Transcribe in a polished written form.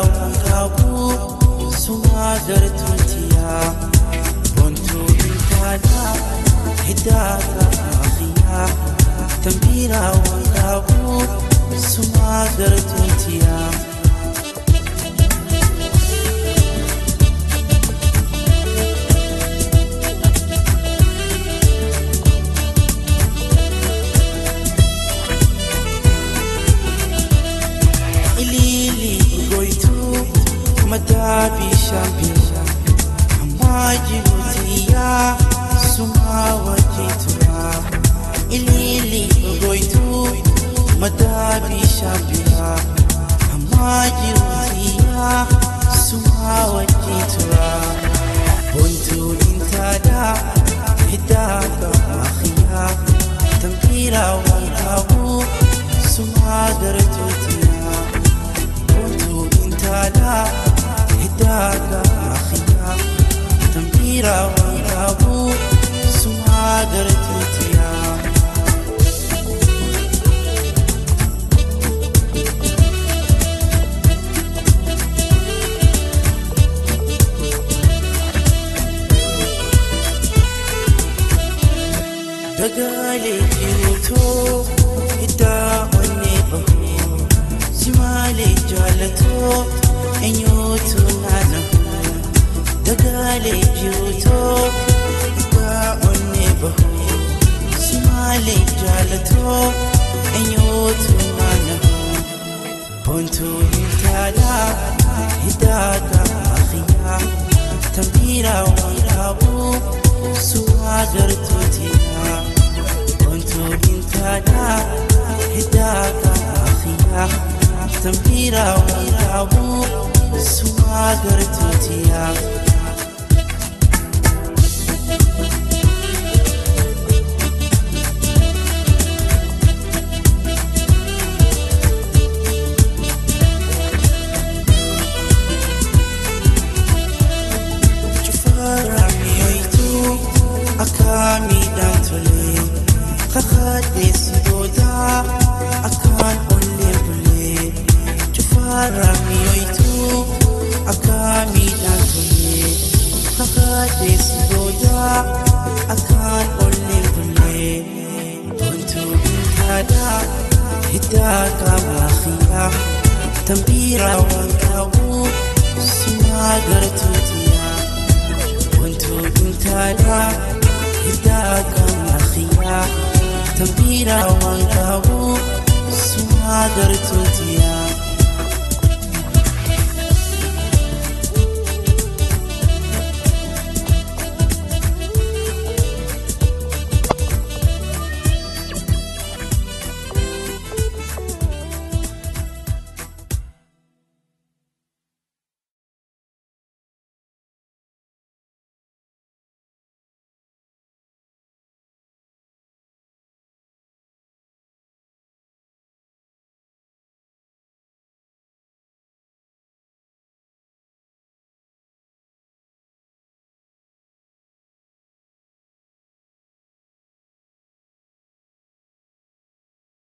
wankabu sumagar tuntiya bontu intada hidaka akhiya tambira wankabu sumagar tuntiya madabi shampia amajibutia suma wajitua ilili goitu madabi shampia amajibutia suma wajitua buntu intada hidaka akhiya tambira wankabu suma gartutia buntu intada hidaka akhiya tambira wankabu suma gartutia dagale jiruto hidda wanne bahu simale jalato enyoto nana dagale jiruto hidda wanne bahu simale jalato enyoto nana pontu intada hidaka akhiya tambira wankabu suagar tutia pontu intada hidaka akhiya tambira wankabu suagar tutia akami dantole khakhatis boda akan olle bule chufara miyoitu akami dantole khakhatis boda akan olle bule buntu intada hidaka akhiya tambira wankabu sumagar tutia buntu intada hidaka akhiya tambira wankabu sumagar tutia